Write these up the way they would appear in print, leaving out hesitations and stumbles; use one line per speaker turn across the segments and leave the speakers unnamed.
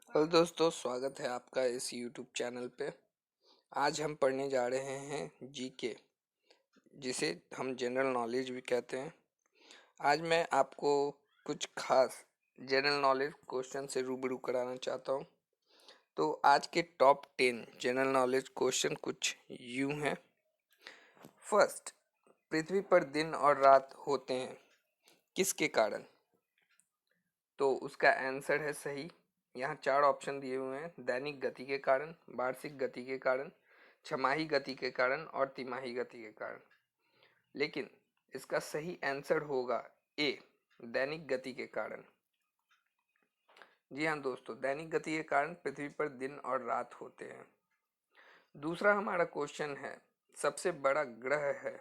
Hello दोस्तों, स्वागत है आपका इस यूट्यूब चैनल पे। आज हम पढ़ने जा रहे हैं जीके, जिसे हम जनरल नॉलेज भी कहते हैं। आज मैं आपको कुछ खास जनरल नॉलेज क्वेश्चन से रूबरू कराना चाहता हूं। तो आज के टॉप 10 जनरल नॉलेज क्वेश्चन कुछ यूं हैं। फर्स्ट, पृथ्वी पर दिन और रात होते हैं किसके कारण? तो उसका आंसर है सही। यहाँ 4 ऑप्शन दिए हुए हैं: दैनिक गति के कारण, वार्षिक गति के कारण, छमाही गति के कारण और तिमाही गति के कारण। लेकिन इसका सही आंसर होगा ए, दैनिक गति के कारण। जी हाँ दोस्तों, दैनिक गति के कारण पृथ्वी पर दिन और रात होते हैं। दूसरा हमारा क्वेश्चन है, सबसे बड़ा ग्रह है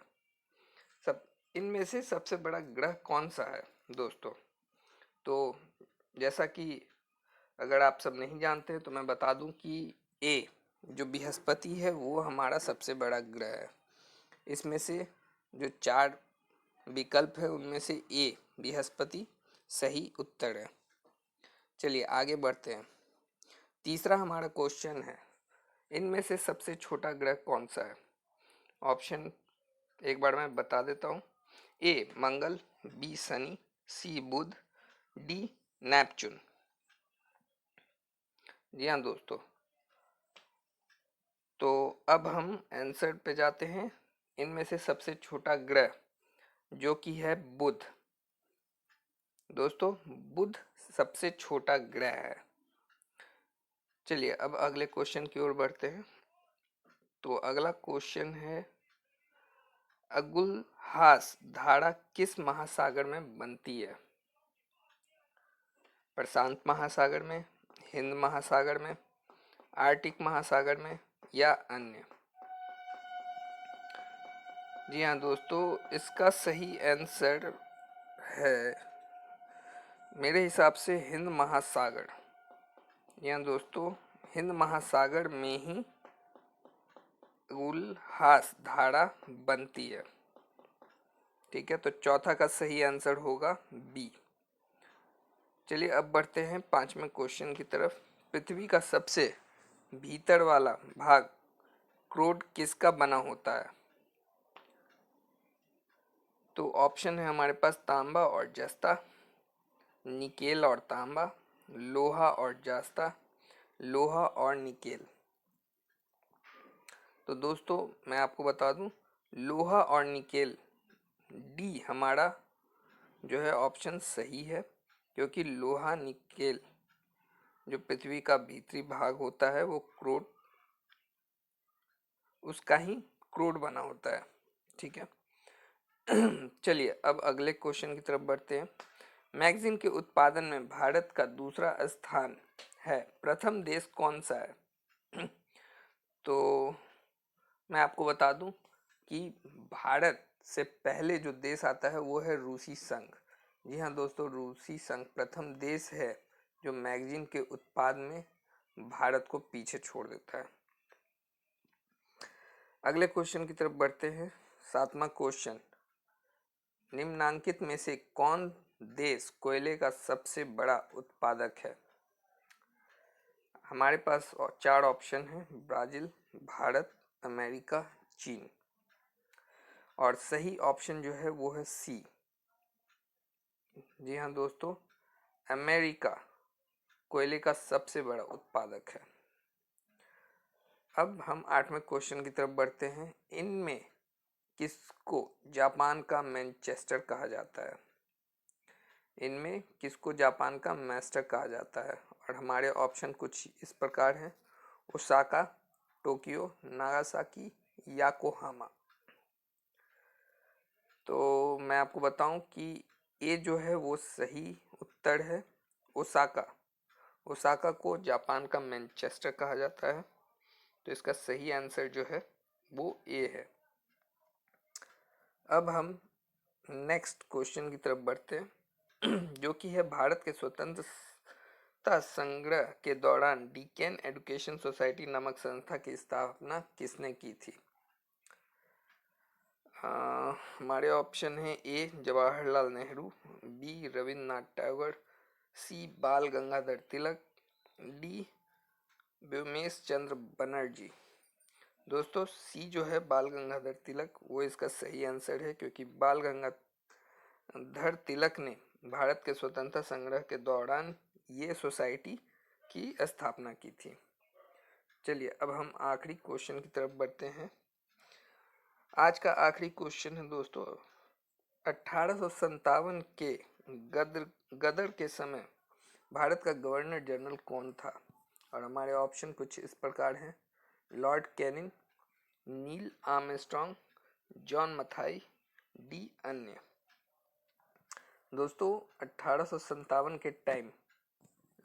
सब इनमें से सबसे बड़ा ग्रह कौन सा है दोस्तों? तो जैसा कि अगर आप सब नहीं जानते हैं तो मैं बता दूं कि ए, जो बृहस्पति है, वो हमारा सबसे बड़ा ग्रह है। इसमें से जो 4 विकल्प है उनमें से ए, बृहस्पति, सही उत्तर है। चलिए आगे बढ़ते हैं। तीसरा हमारा क्वेश्चन है, इनमें से सबसे छोटा ग्रह कौन सा है? ऑप्शन एक बार मैं बता देता हूँ: ए मंगल, बी शनि, सी बुध, डी नेपच्यून। जी हाँ दोस्तों, तो अब हम आंसर पे जाते हैं। इनमें से सबसे छोटा ग्रह जो कि है बुध। दोस्तों, बुध सबसे छोटा ग्रह है। चलिए अब अगले क्वेश्चन की ओर बढ़ते हैं। तो अगला क्वेश्चन है, अगुलहास धारा किस महासागर में बनती है? प्रशांत महासागर में, हिंद महासागर में, आर्कटिक महासागर में या अन्य? जी हाँ दोस्तों, इसका सही आंसर है मेरे हिसाब से हिंद महासागर। जी हाँ दोस्तों, हिंद महासागर में ही उल्हास धारा बनती है। ठीक है, तो चौथा का सही आंसर होगा बी। चलिए अब बढ़ते हैं 5वें क्वेश्चन की तरफ। पृथ्वी का सबसे भीतर वाला भाग क्रोड किसका बना होता है? तो ऑप्शन है हमारे पास तांबा और जस्ता, निकेल और तांबा, लोहा और जस्ता, लोहा और निकेल। तो दोस्तों मैं आपको बता दूं, लोहा और निकेल, डी हमारा जो है ऑप्शन सही है। क्योंकि लोहा निकेल जो पृथ्वी का भीतरी भाग होता है वो क्रोड, उसका ही क्रोड बना होता है। ठीक है। चलिए अब अगले क्वेश्चन की तरफ बढ़ते हैं। मैगजीन के उत्पादन में भारत का दूसरा स्थान है, प्रथम देश कौन सा है? तो मैं आपको बता दूं कि भारत से पहले जो देश आता है वो है रूसी संघ। जी हाँ दोस्तों, रूसी संघ प्रथम देश है जो मैगजीन के उत्पाद में भारत को पीछे छोड़ देता है। अगले क्वेश्चन की तरफ बढ़ते हैं। 7वां क्वेश्चन, निम्नांकित में से कौन देश कोयले का सबसे बड़ा उत्पादक है? हमारे पास 4 ऑप्शन हैं: ब्राजील, भारत, अमेरिका, चीन। और सही ऑप्शन जो है वो है सी। जी हाँ दोस्तों, अमेरिका कोयले का सबसे बड़ा उत्पादक है। अब हम 8वें क्वेश्चन की तरफ बढ़ते हैं। इनमें किसको जापान का मैनचेस्टर कहा जाता है? इनमें किसको जापान का मैस्टर कहा जाता है? और हमारे ऑप्शन कुछ इस प्रकार हैं: ओसाका, टोक्यो, नागासाकी, याकोहामा। तो मैं आपको बताऊं कि ये जो है वो सही उत्तर है, ओसाका। ओसाका को जापान का मैनचेस्टर कहा जाता है। तो इसका सही आंसर जो है वो ए है। अब हम नेक्स्ट क्वेश्चन की तरफ बढ़ते हैं, जो कि है, भारत के स्वतंत्रता संग्रह के दौरान डीकेन एजुकेशन सोसाइटी नामक संस्था की स्थापना किसने की थी? हमारे ऑप्शन है: ए जवाहरलाल नेहरू, बी रविन्द्रनाथ टैगोर, सी बाल गंगाधर तिलक, डी व्योमेश चंद्र बनर्जी। दोस्तों सी जो है बाल गंगाधर तिलक, वो इसका सही आंसर है, क्योंकि बाल गंगाधर तिलक ने भारत के स्वतंत्रता संग्राम के दौरान ये सोसाइटी की स्थापना की थी। चलिए अब हम आखिरी क्वेश्चन की तरफ बढ़ते हैं। आज का आखिरी क्वेश्चन है दोस्तों, 1857 के गदर के समय भारत का गवर्नर जनरल कौन था? और हमारे ऑप्शन कुछ इस प्रकार हैं: Lord Canning, Neil Armstrong, John Mathai, D अन्य। दोस्तों 1857 के टाइम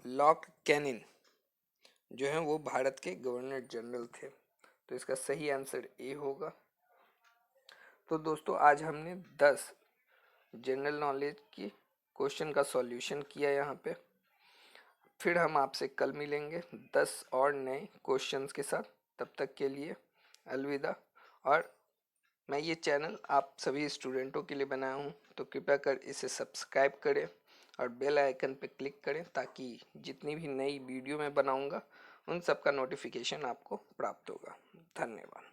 लॉर्ड कैनिंग जो है वो भारत के गवर्नर जनरल थे, तो इसका सही आंसर ए होगा। तो दोस्तों आज हमने 10 जनरल नॉलेज की क्वेश्चन का सॉल्यूशन किया यहाँ पे। फिर हम आपसे कल मिलेंगे 10 और नए क्वेश्चंस के साथ। तब तक के लिए अलविदा। और मैं ये चैनल आप सभी स्टूडेंटों के लिए बनाया हूँ, तो कृपया कर इसे सब्सक्राइब करें और बेल आइकन पर क्लिक करें, ताकि जितनी भी नई वीडियो मैं बनाऊँगा उन सब का नोटिफिकेशन आपको प्राप्त होगा। धन्यवाद।